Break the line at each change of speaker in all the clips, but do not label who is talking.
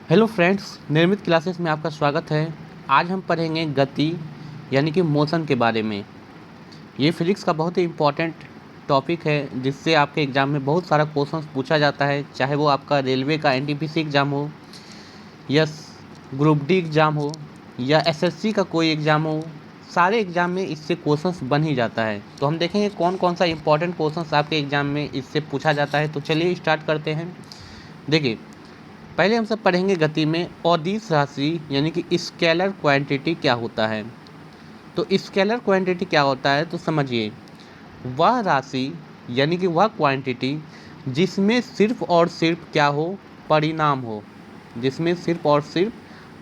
Hello friends, निर्मित classes में आपका स्वागत है। आज हम पढ़ेंगे गति यानी कि मोशन के बारे में। ये फिजिक्स का बहुत ही इम्पोर्टेंट टॉपिक है जिससे आपके एग्ज़ाम में बहुत सारा क्वेश्चंस पूछा जाता है, चाहे वो आपका रेलवे का एनटीपीसी एग्ज़ाम हो या ग्रुप डी एग्ज़ाम हो या एसएससी का कोई एग्ज़ाम हो। सारे एग्ज़ाम में इससे क्वेश्चंस बन ही जाता है। तो हम देखेंगे कौन कौन सा इम्पोर्टेंट क्वेश्चंस आपके एग्ज़ाम में इससे पूछा जाता है। तो चलिए स्टार्ट करते हैं। देखिए, पहले हम सब पढ़ेंगे गति में अदिश राशि यानी कि स्केलर क्वांटिटी क्या होता है। तो स्केलर क्वांटिटी क्या होता है तो समझिए, वह राशि यानी कि वह क्वांटिटी जिसमें सिर्फ और सिर्फ क्या हो, परिणाम हो। जिसमें सिर्फ और सिर्फ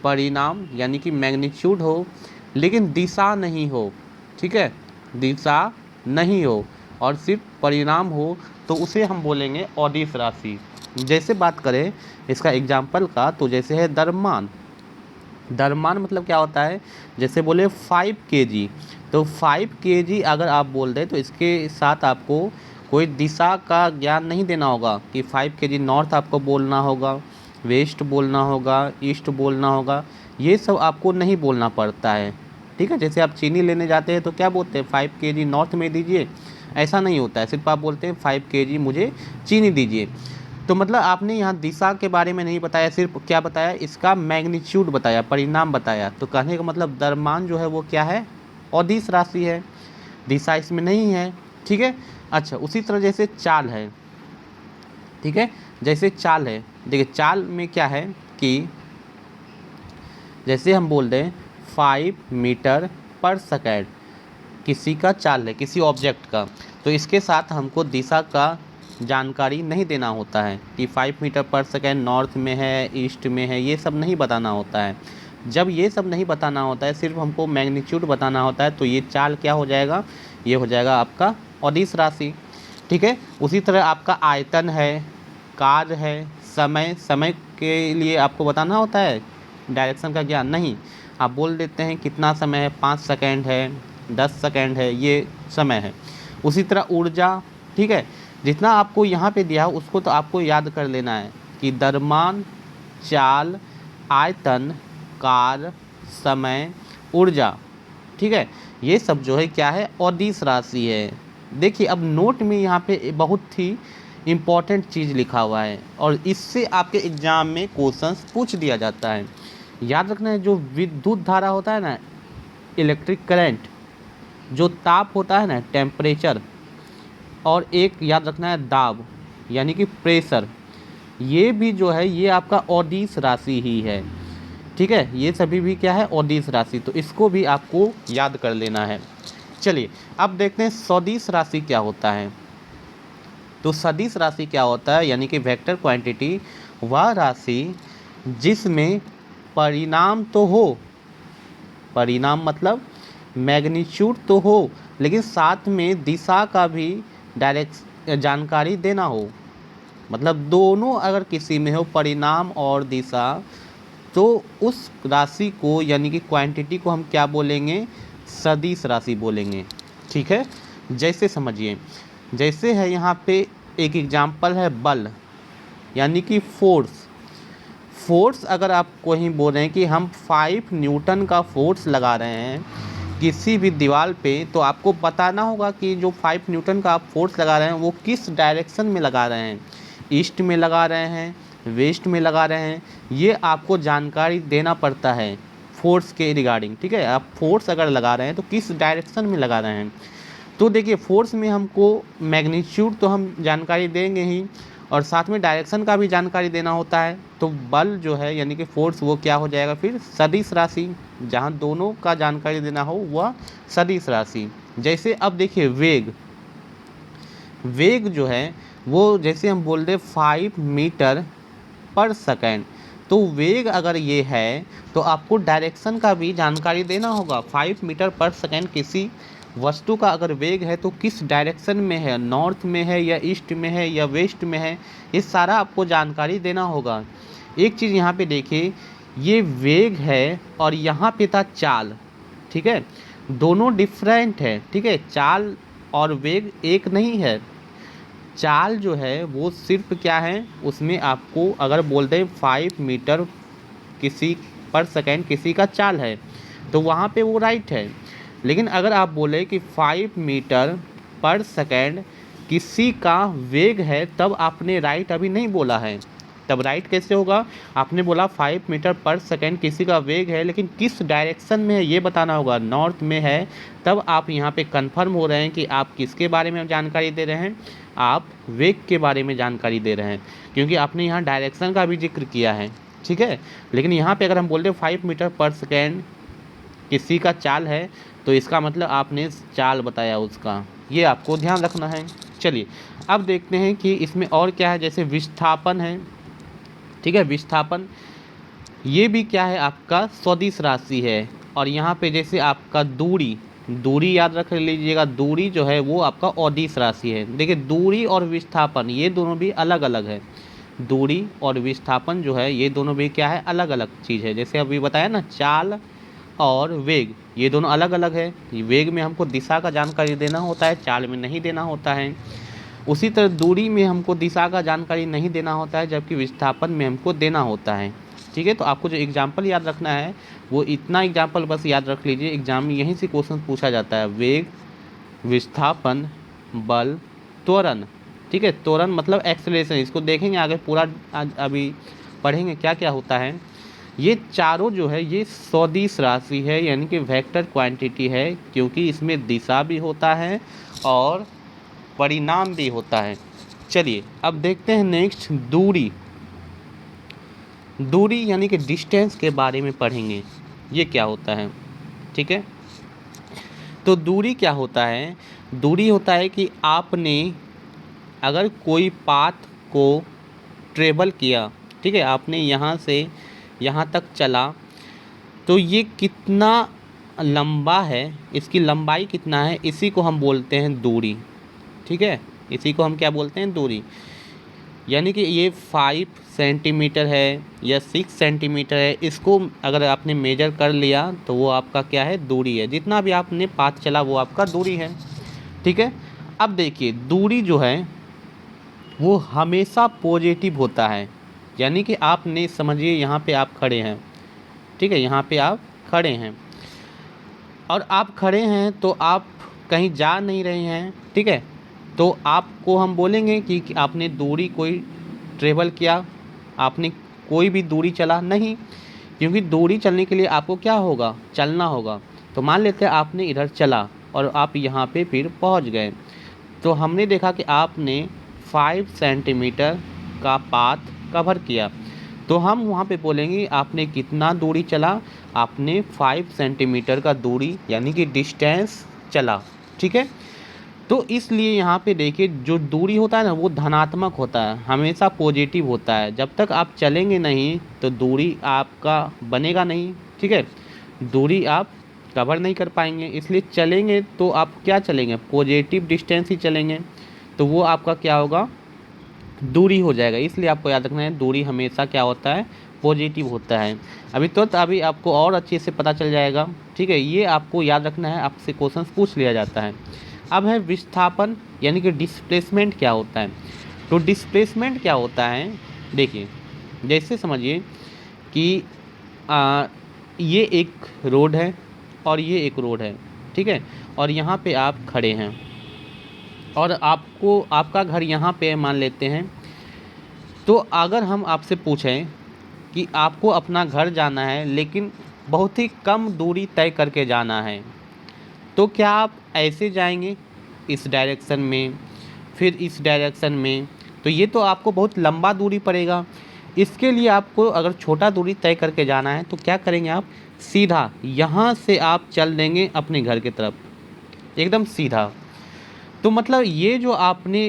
परिणाम यानी कि मैग्नीट्यूड हो, लेकिन दिशा नहीं हो। ठीक है, दिशा नहीं हो और सिर्फ परिणाम हो तो उसे हम बोलेंगे अदिश राशि। जैसे बात करें इसका एग्जाम्पल का, तो जैसे है द्रव्यमान। द्रव्यमान मतलब क्या होता है, जैसे बोले 5 kg, तो 5 kg अगर आप बोल दें तो इसके साथ आपको कोई दिशा का ज्ञान नहीं देना होगा कि 5 kg नॉर्थ आपको बोलना होगा, वेस्ट बोलना होगा, ईस्ट बोलना होगा। ये सब आपको नहीं बोलना पड़ता है। ठीक है, जैसे आप चीनी लेने जाते हैं तो क्या बोलते हैं, 5 kg नॉर्थ में दीजिए। ऐसा नहीं होता है, सिर्फ आप बोलते हैं 5 kg मुझे चीनी दीजिए। तो मतलब आपने यहाँ दिशा के बारे में नहीं बताया, सिर्फ क्या बताया, इसका मैग्नीट्यूड बताया, परिणाम बताया। तो कहने का मतलब द्रव्यमान जो है वो क्या है, अदिश राशि है, दिशा इसमें नहीं है। ठीक है। अच्छा, उसी तरह जैसे चाल है। ठीक है, जैसे चाल है, देखिए चाल में क्या है कि जैसे हम बोल दें 5 मीटर पर सेकेंड किसी का चाल है, किसी ऑब्जेक्ट का, तो इसके साथ हमको दिशा का जानकारी नहीं देना होता है कि 5 मीटर पर सेकेंड नॉर्थ में है, ईस्ट में है, ये सब नहीं बताना होता है। जब ये सब नहीं बताना होता है, सिर्फ हमको मैग्नीट्यूड बताना होता है, तो ये चाल क्या हो जाएगा, ये हो जाएगा आपका अदिश राशि। ठीक है। उसी तरह आपका आयतन है, कार्य है, समय, समय के लिए आपको बताना होता है, डायरेक्शन का ज्ञान नहीं, आप बोल देते हैं कितना समय है, 5 सेकेंड है, 10 सेकेंड है, ये समय है। उसी तरह ऊर्जा। ठीक है, जितना आपको यहाँ पे दिया है उसको तो आपको याद कर लेना है कि द्रव्यमान, चाल, आयतन, कार्य, समय, ऊर्जा। ठीक है, ये सब जो है क्या है, अदिश राशि है। देखिए अब नोट में यहाँ पे बहुत ही इम्पॉर्टेंट चीज़ लिखा हुआ है और इससे आपके एग्जाम में क्वेश्चंस पूछ दिया जाता है। याद रखना है, जो विद्युत धारा होता है ना, इलेक्ट्रिक करंट, जो ताप होता है ना, टेम्परेचर, और एक याद रखना है दाब यानी कि प्रेशर, ये भी जो है ये आपका अदिश राशि ही है। ठीक है, ये सभी भी क्या है, अदिश राशि, तो इसको भी आपको याद कर लेना है। चलिए अब देखते हैं सदिश राशि क्या होता है। तो सदिश राशि क्या होता है, यानी कि वेक्टर क्वांटिटी, वह राशि जिसमें परिणाम तो हो, परिणाम मतलब मैग्नीट्यूड तो हो, लेकिन साथ में दिशा का भी डायरेक्ट जानकारी देना हो। मतलब दोनों अगर किसी में हो, परिणाम और दिशा, तो उस राशि को यानी कि क्वांटिटी को हम क्या बोलेंगे, सदिश राशि बोलेंगे। ठीक है, जैसे समझिए, जैसे है यहाँ पे एक एग्जाम्पल है बल यानी कि फोर्स। फोर्स अगर आप कहीं बोल रहे हैं कि हम 5 न्यूटन का फोर्स लगा रहे हैं किसी भी दीवार पे, तो आपको बताना होगा कि जो 5 न्यूटन का आप फोर्स लगा रहे हैं वो किस डायरेक्शन में लगा रहे हैं, ईस्ट में लगा रहे हैं, वेस्ट में लगा रहे हैं, ये आपको जानकारी देना पड़ता है फोर्स के रिगार्डिंग। ठीक है, आप फोर्स अगर लगा रहे हैं तो किस डायरेक्शन में लगा रहे हैं। तो देखिए फोर्स में हमको मैग्नीट्यूड तो हम जानकारी देंगे ही, और साथ में डायरेक्शन का भी जानकारी देना होता है। तो बल जो है यानी कि फोर्स, वो क्या हो जाएगा फिर, सदिश राशि। जहाँ दोनों का जानकारी देना हो वह सदिश राशि। जैसे अब देखिए वेग, वेग जो है वो जैसे हम बोल रहे 5 मीटर पर सेकेंड, तो वेग अगर ये है तो आपको डायरेक्शन का भी जानकारी देना होगा। 5 मीटर पर सेकेंड किसी वस्तु का अगर वेग है तो किस डायरेक्शन में है, नॉर्थ में है या ईस्ट में है या वेस्ट में है, ये सारा आपको जानकारी देना होगा। एक चीज़ यहाँ पे देखिए, ये वेग है और यहाँ पे था चाल। ठीक है, दोनों डिफरेंट है। ठीक है, चाल और वेग एक नहीं है। चाल जो है वो सिर्फ क्या है, उसमें आपको अगर बोल दें 5 मीटर किसी पर सेकेंड किसी का चाल है, तो वहाँ पे वो राइट है। लेकिन अगर आप बोले कि 5 मीटर पर सेकेंड किसी का वेग है, तब आपने राइट अभी नहीं बोला है। तब राइट कैसे होगा? आपने बोला 5 मीटर पर सेकेंड किसी का वेग है, लेकिन किस डायरेक्शन में है ये बताना होगा। नॉर्थ में है, तब आप यहाँ पे कंफर्म हो रहे हैं कि आप किसके बारे में जानकारी दे रहे हैं, आप वेग के बारे में जानकारी दे रहे हैं, क्योंकि आपने यहाँ डायरेक्शन का भी जिक्र किया है, ठीक है। लेकिन यहाँ पे अगर हम बोलते 5 मीटर पर सेकेंड किसी का चाल है, तो इसका मतलब आपने चाल बताया उसका, ये आपको ध्यान रखना है। चलिए अब देखते हैं कि इसमें और क्या है। जैसे विस्थापन है, ठीक है, विस्थापन ये भी क्या है, आपका सदिश राशि है। और यहाँ पे जैसे आपका दूरी, दूरी याद रख लीजिएगा, दूरी जो है वो आपका अदिश राशि है। देखिए दूरी और विस्थापन ये दोनों भी अलग अलग है। दूरी और विस्थापन जो है ये दोनों भी क्या है, अलग अलग चीज़ है। जैसे अभी बताया ना, चाल और वेग ये दोनों अलग अलग है। वेग में हमको दिशा का जानकारी देना होता है, चाल में नहीं देना होता है। उसी तरह दूरी में हमको दिशा का जानकारी नहीं देना होता है, जबकि विस्थापन में हमको देना होता है, ठीक है। तो आपको जो एग्जाम्पल याद रखना है वो इतना एग्जाम्पल बस याद रख लीजिए, एग्जाम में यहीं से क्वेश्चन पूछा जाता है। वेग, विस्थापन, बल, त्वरण, ठीक है। त्वरण मतलब एक्सेलरेशन, इसको देखेंगे आगे पूरा, अभी पढ़ेंगे क्या क्या होता है। ये चारों जो है ये सदिश राशि है, यानी कि वेक्टर क्वांटिटी है, क्योंकि इसमें दिशा भी होता है और परिणाम भी होता है। चलिए अब देखते हैं नेक्स्ट दूरी। दूरी यानी कि डिस्टेंस के बारे में पढ़ेंगे, ये क्या होता है, ठीक है। तो दूरी क्या होता है? दूरी होता है कि आपने अगर कोई पाथ को ट्रेवल किया, ठीक है, आपने यहाँ से यहाँ तक चला, तो ये कितना लंबा है, इसकी लंबाई कितना है, इसी को हम बोलते हैं दूरी, ठीक है। इसी को हम क्या बोलते हैं, दूरी। यानी कि ये 5 सेंटीमीटर है या 6 सेंटीमीटर है, इसको अगर आपने मेजर कर लिया तो वो आपका क्या है, दूरी है। जितना भी आपने पाथ चला वो आपका दूरी है, ठीक है। अब देखिए दूरी जो है वो हमेशा पॉजिटिव होता है। यानी कि आपने समझिए यहाँ पे आप खड़े हैं, ठीक है, यहाँ पे आप खड़े हैं और आप खड़े हैं तो आप कहीं जा नहीं रहे हैं, ठीक है। तो आपको हम बोलेंगे कि आपने दूरी कोई ट्रेवल किया, आपने कोई भी दूरी चला नहीं, क्योंकि दूरी चलने के लिए आपको क्या होगा, चलना होगा। तो मान लेते हैं आपने इधर चला और आप यहाँ पे फिर पहुँच गए, तो हमने देखा कि आपने 5 सेंटीमीटर का पाथ कवर किया, तो हम वहाँ पे बोलेंगे आपने कितना दूरी चला, आपने 5 सेंटीमीटर का दूरी यानी कि डिस्टेंस चला, ठीक है। तो इसलिए यहाँ पे देखिए जो दूरी होता है ना वो धनात्मक होता है, हमेशा पॉजिटिव होता है। जब तक आप चलेंगे नहीं तो दूरी आपका बनेगा नहीं, ठीक है, दूरी आप कवर नहीं कर पाएंगे। इसलिए चलेंगे तो आप क्या चलेंगे, पॉजिटिव डिस्टेंस ही चलेंगे, तो वो आपका क्या होगा, दूरी हो जाएगा। इसलिए आपको याद रखना है दूरी हमेशा क्या होता है, पॉजिटिव होता है। अभी आपको और अच्छे से पता चल जाएगा, ठीक है। ये आपको याद रखना है, आपसे क्वेश्चन पूछ लिया जाता है। अब है विस्थापन यानी कि डिस्प्लेसमेंट क्या होता है। तो डिस्प्लेसमेंट क्या होता है, देखिए जैसे समझिए कि ये एक रोड है और ये एक रोड है, ठीक है, और यहाँ पे आप खड़े हैं और आपको आपका घर यहाँ पे मान लेते हैं। तो अगर हम आपसे पूछें कि आपको अपना घर जाना है लेकिन बहुत ही कम दूरी तय करके जाना है, तो क्या आप ऐसे जाएंगे इस डायरेक्शन में, फिर इस डायरेक्शन में, तो ये तो आपको बहुत लंबा दूरी पड़ेगा। इसके लिए आपको अगर छोटा दूरी तय करके जाना है तो क्या करेंगे, आप सीधा यहाँ से आप चल देंगे अपने घर की तरफ, एकदम सीधा। तो मतलब ये जो आपने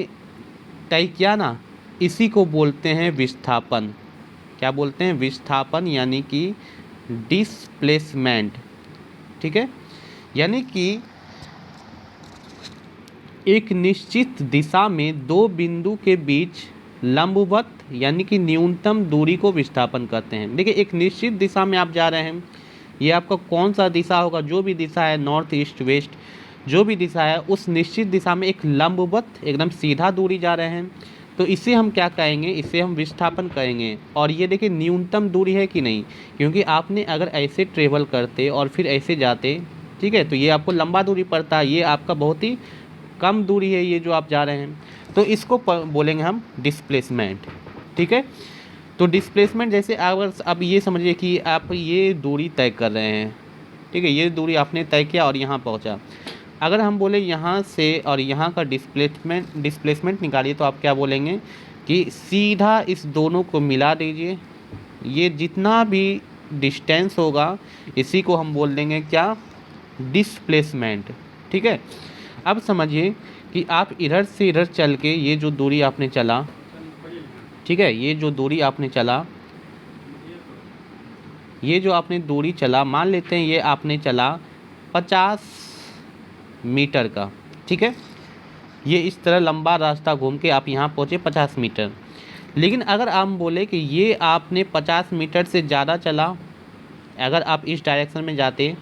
तय किया ना, इसी को बोलते हैं विस्थापन। क्या बोलते हैं, विस्थापन यानी कि डिस्प्लेसमेंट, ठीक है। यानी कि एक निश्चित दिशा में दो बिंदु के बीच लंबवत यानी कि न्यूनतम दूरी को विस्थापन कहते हैं। देखिए एक निश्चित दिशा में आप जा रहे हैं, ये आपका कौन सा दिशा होगा, जो भी दिशा है, नॉर्थ ईस्ट वेस्ट जो भी दिशा है, उस निश्चित दिशा में एक लंबवत एकदम सीधा दूरी जा रहे हैं, तो इसे हम क्या कहेंगे, इसे हम विस्थापन कहेंगे। और ये देखिए न्यूनतम दूरी है कि नहीं, क्योंकि आपने अगर ऐसे ट्रेवल करते और फिर ऐसे जाते, ठीक है, तो ये आपको लंबा दूरी पड़ता है, ये आपका बहुत ही कम दूरी है ये जो आप जा रहे हैं, तो इसको बोलेंगे हम डिस्प्लेसमेंट। ठीक है, तो डिस्प्लेसमेंट जैसे अगर अब ये समझिए कि आप ये दूरी तय कर रहे हैं, ठीक है, ये दूरी आपने तय किया और यहाँ पहुँचा। अगर हम बोले यहाँ से और यहाँ का डिस्प्लेसमेंट निकालिए, तो आप क्या बोलेंगे कि सीधा इस दोनों को मिला दीजिए, ये जितना भी डिस्टेंस होगा इसी को हम बोल देंगे क्या, डिस्प्लेसमेंट। ठीक है, अब समझिए कि आप इधर से इधर चल के ये जो दूरी आपने चला, ठीक है, ये जो दूरी आपने चला, ये जो आपने दूरी चला, मान लेते हैं ये आपने चला 50 मीटर का, ठीक है, ये इस तरह लंबा रास्ता घूम के आप यहाँ पहुँचे 50 मीटर। लेकिन अगर हम बोले कि ये आपने 50 मीटर से ज़्यादा चला, अगर आप इस डायरेक्शन में जाते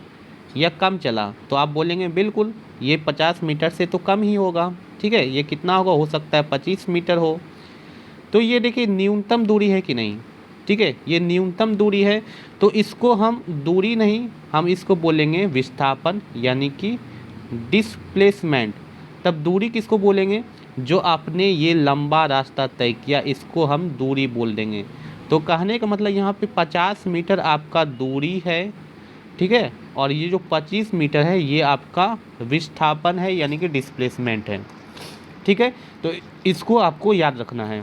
या कम चला, तो आप बोलेंगे बिल्कुल ये 50 मीटर से तो कम ही होगा। ठीक है, ये कितना होगा, हो सकता है 25 मीटर हो। तो ये देखिए न्यूनतम दूरी है कि नहीं, ठीक है, ये न्यूनतम दूरी है, तो इसको हम दूरी नहीं, हम इसको बोलेंगे विस्थापन यानी कि डिस्प्लेसमेंट। तब दूरी किसको बोलेंगे, जो आपने ये लंबा रास्ता तय किया इसको हम दूरी बोल देंगे। तो कहने का मतलब यहाँ पे 50 मीटर आपका दूरी है, ठीक है, और ये जो 25 मीटर है ये आपका विस्थापन है यानी कि डिस्प्लेसमेंट है। ठीक है, तो इसको आपको याद रखना है।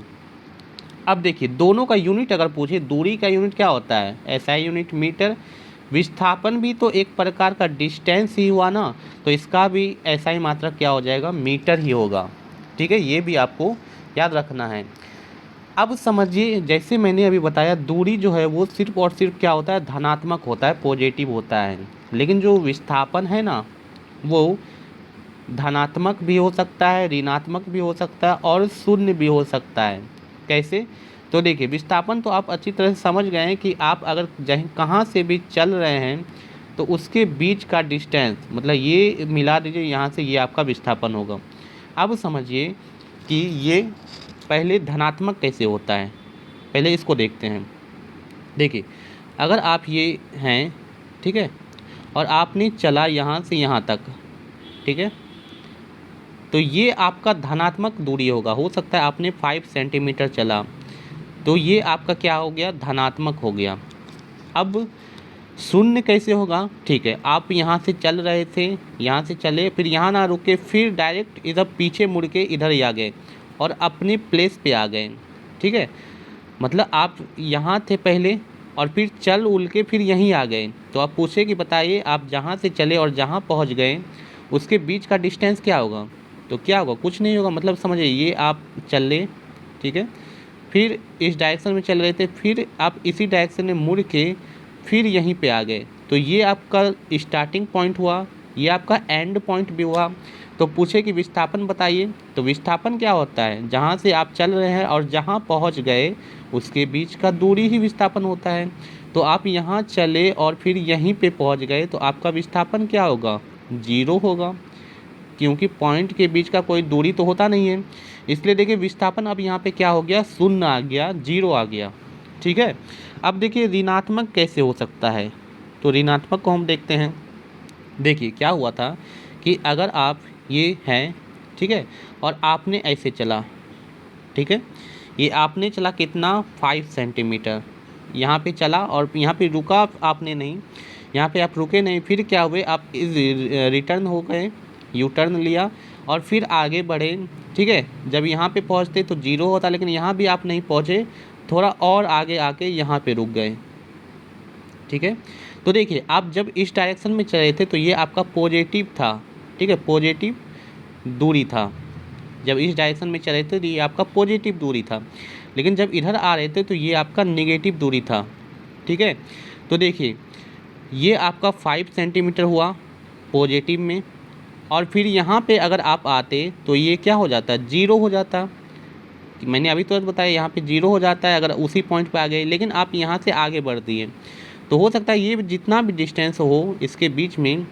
अब देखिए दोनों का यूनिट अगर पूछे, दूरी का यूनिट क्या होता है, एसआई यूनिट मीटर, विस्थापन भी तो एक प्रकार का डिस्टेंस ही हुआ ना, तो इसका भी एसआई मात्रक क्या हो जाएगा, मीटर ही होगा। ठीक है, ये भी आपको याद रखना है। अब समझिए जैसे मैंने अभी बताया, दूरी जो है वो सिर्फ और सिर्फ क्या होता है, धनात्मक होता है, पॉजिटिव होता है। लेकिन जो विस्थापन है ना, वो धनात्मक भी हो सकता है, ऋणात्मक भी हो सकता है और शून्य भी हो सकता है। कैसे, तो देखिए विस्थापन तो आप अच्छी तरह से समझ गए हैं कि आप अगर कहाँ से भी चल रहे हैं तो उसके बीच का डिस्टेंस, मतलब ये मिला दीजिए यहाँ से, ये आपका विस्थापन होगा। अब समझिए कि ये पहले धनात्मक कैसे होता है, पहले इसको देखते हैं। देखिए अगर आप ये हैं, ठीक है, और आपने चला यहाँ से यहाँ तक, ठीक है, तो ये आपका धनात्मक दूरी होगा। हो सकता है आपने 5 सेंटीमीटर चला, तो ये आपका क्या हो गया, धनात्मक हो गया। अब शून्य कैसे होगा, ठीक है, आप यहाँ से चल रहे थे, यहाँ से चले, फिर यहाँ ना रुके, फिर डायरेक्ट इधर पीछे मुड़ के इधर ही आ गए और अपने प्लेस पे आ गए। ठीक है, मतलब आप यहाँ थे पहले और फिर चल उल के फिर यहीं आ गए। तो आप पूछे कि बताइए आप जहाँ से चले और जहाँ पहुँच गए उसके बीच का डिस्टेंस क्या होगा, तो क्या होगा, कुछ नहीं होगा। मतलब समझिए ये आप चले, ठीक है, फिर इस डायरेक्शन में चल रहे थे, फिर आप इसी डायरेक्शन में मुड़ के फिर यहीं पे आ गए, तो ये आपका स्टार्टिंग पॉइंट हुआ, ये आपका एंड पॉइंट भी हुआ। तो पूछे कि विस्थापन बताइए, तो विस्थापन क्या होता है, जहाँ से आप चल रहे हैं और जहाँ पहुँच गए उसके बीच का दूरी ही विस्थापन होता है। तो आप यहाँ चले और फिर यहीं पे पहुँच गए, तो आपका विस्थापन क्या होगा, 0 होगा, क्योंकि पॉइंट के बीच का कोई दूरी तो होता नहीं है। इसलिए देखिए विस्थापन अब यहाँ पे क्या हो गया, शून्य आ गया, 0 आ गया। ठीक है, अब देखिए ऋणात्मक कैसे हो सकता है, तो ऋणात्मक को हम देखते हैं। देखिए क्या हुआ था कि अगर आप ये हैं, ठीक है, और आपने ऐसे चला, ठीक है, ये आपने चला कितना, 5 सेंटीमीटर यहाँ पे चला और यहाँ पे रुका आपने नहीं, यहाँ पे आप रुके नहीं, फिर क्या हुए, आप रिटर्न हो गए, यू टर्न लिया और फिर आगे बढ़े। ठीक है, जब यहाँ पे पहुँचते तो 0 होता, लेकिन यहाँ भी आप नहीं पहुँचे, थोड़ा और आगे आके यहाँ पे रुक गए। ठीक है, तो देखिए आप जब इस डायरेक्शन में चले थे तो ये आपका पॉजिटिव था, ठीक है, पॉजिटिव दूरी था। जब इस डायरेक्शन में चले थे तो ये आपका पॉजिटिव दूरी था, लेकिन जब इधर आ रहे थे तो ये आपका नेगेटिव दूरी था। ठीक है, तो देखिए ये आपका 5 सेंटीमीटर हुआ पॉजिटिव में, और फिर यहाँ पे अगर आप आते तो ये क्या हो जाता, 0 हो जाता। मैंने अभी तो बताया यहाँ पे 0 हो जाता है अगर उसी पॉइंट पे आ गए, लेकिन आप यहाँ से आगे बढ़ दिए, तो हो सकता है ये जितना भी डिस्टेंस हो इसके बीच में,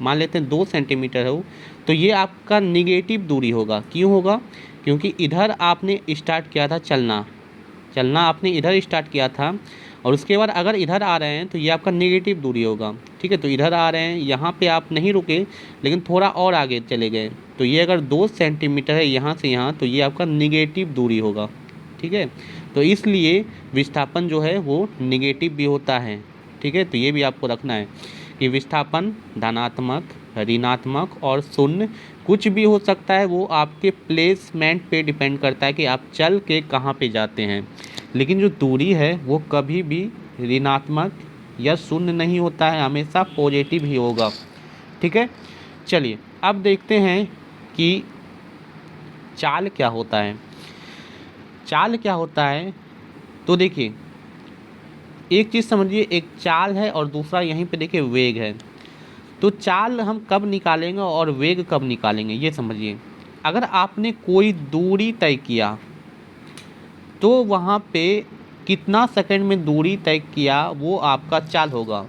मान लेते हैं 2 सेंटीमीटर हो, तो ये आपका निगेटिव दूरी होगा। क्यों होगा, क्योंकि इधर आपने स्टार्ट किया था चलना, आपने इधर स्टार्ट किया था और उसके बाद अगर इधर आ रहे हैं तो ये आपका नेगेटिव दूरी होगा। ठीक है, तो इधर आ रहे हैं, यहाँ पे आप नहीं रुके लेकिन थोड़ा और आगे चले गए, तो ये अगर 2 सेंटीमीटर है यहाँ से यहाँ, तो ये आपका नेगेटिव दूरी होगा। ठीक है, तो इसलिए विस्थापन जो है वो नेगेटिव भी होता है। ठीक है, तो ये भी आपको रखना है कि विस्थापन धनात्मक, ऋणात्मक और शून्य कुछ भी हो सकता है, वो आपके प्लेसमेंट पे डिपेंड करता है कि आप चल के कहाँ पे जाते हैं। लेकिन जो दूरी है वो कभी भी ऋणात्मक या शून्य नहीं होता है, हमेशा पॉजिटिव ही होगा। ठीक है, चलिए अब देखते हैं कि चाल क्या होता है। चाल क्या होता है, तो देखिए एक चीज़ समझिए, एक चाल है और दूसरा यहीं पे देखिए वेग है। तो चाल हम कब निकालेंगे और वेग कब निकालेंगे ये समझिए। अगर आपने कोई दूरी तय किया तो वहाँ पे कितना सेकंड में दूरी तय किया वो आपका चाल होगा।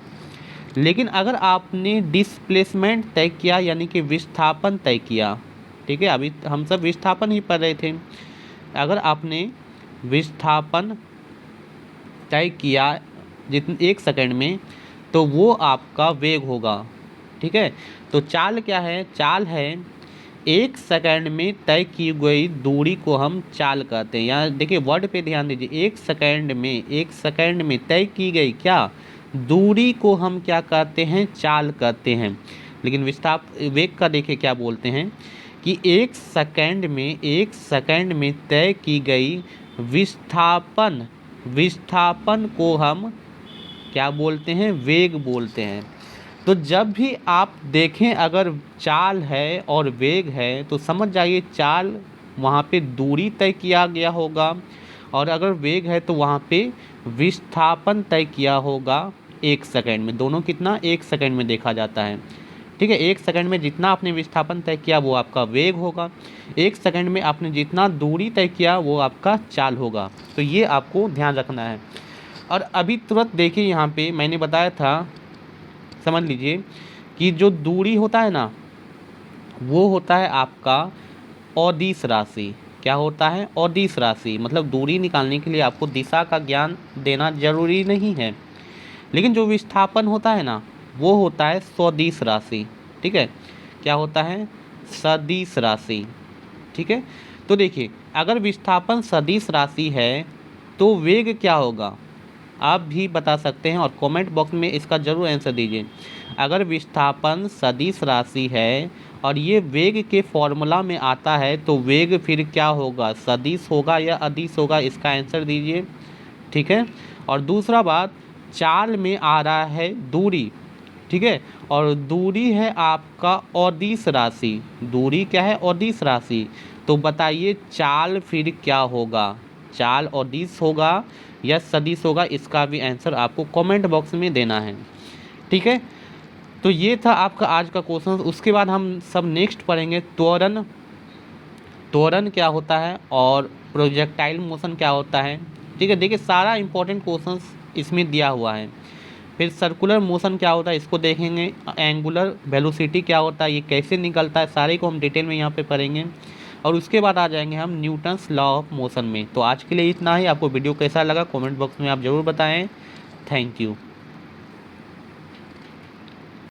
लेकिन अगर आपने डिस्प्लेसमेंट तय किया यानी कि विस्थापन तय किया, ठीक है, अभी हम सब विस्थापन ही पढ़ रहे थे, अगर आपने विस्थापन तय किया जितने 1 सेकंड में तो वो आपका वेग होगा। ठीक है, तो चाल क्या है, चाल है 1 सेकंड में तय की गई दूरी को हम चाल कहते हैं। यहाँ देखिए वर्ड पे ध्यान दीजिए, 1 सेकंड में तय की गई क्या दूरी को हम क्या कहते हैं, चाल कहते हैं। लेकिन वेग का देखिए क्या बोलते हैं कि 1 सेकंड में तय की गई विस्थापन को हम क्या बोलते हैं, वेग बोलते हैं। तो जब भी आप देखें अगर चाल है और वेग है तो समझ जाइए चाल वहाँ पे दूरी तय किया गया होगा और अगर वेग है तो वहाँ पे विस्थापन तय किया होगा 1 सेकंड में। दोनों कितना, 1 सेकंड में देखा जाता है। ठीक है, 1 सेकंड में जितना आपने विस्थापन तय किया वो आपका वेग होगा, 1 सेकंड में आपने जितना दूरी तय किया वो आपका चाल होगा। तो ये आपको ध्यान रखना है। और अभी तुरंत देखिए यहाँ पे मैंने बताया था, समझ लीजिए कि जो दूरी होता है ना वो होता है आपका अदिश राशि। क्या होता है, अदिश राशि। मतलब दूरी निकालने के लिए आपको दिशा का ज्ञान देना जरूरी नहीं है। लेकिन जो विस्थापन होता है ना वो होता है सदिश राशि। ठीक है, क्या होता है, सदिश राशि। ठीक है, तो देखिए अगर विस्थापन सदिश राशि है तो वेग क्या होगा, आप भी बता सकते हैं और कमेंट बॉक्स में इसका जरूर आंसर दीजिए। अगर विस्थापन सदिश राशि है और ये वेग के फॉर्मूला में आता है तो वेग फिर क्या होगा, सदिश होगा या अदिश होगा, इसका आंसर दीजिए। ठीक है, और दूसरा बात, चाल में आ रहा है दूरी। ठीक है, और दूरी है आपका अदिश राशि। दूरी क्या है, अदिश राशि। तो बताइए चाल फिर क्या होगा, चाल अदिश होगा या सदिश होगा, इसका भी आंसर आपको कमेंट बॉक्स में देना है। ठीक है, तो ये था आपका आज का क्वेश्चन। उसके बाद हम सब नेक्स्ट पढ़ेंगे त्वरण। त्वरण क्या होता है और प्रोजेक्टाइल मोशन क्या होता है। ठीक है, देखिए सारा इंपॉर्टेंट क्वेश्चंस इसमें दिया हुआ है। फिर सर्कुलर मोशन क्या होता है इसको देखेंगे, एंगुलर वेलोसिटी क्या होता है, ये कैसे निकलता है, सारे को हम डिटेल में यहाँ पे पढ़ेंगे। और उसके बाद आ जाएंगे हम न्यूटन्स लॉ ऑफ मोशन में। तो आज के लिए इतना ही। आपको वीडियो कैसा लगा कमेंट बॉक्स में आप ज़रूर बताएं। Thank you.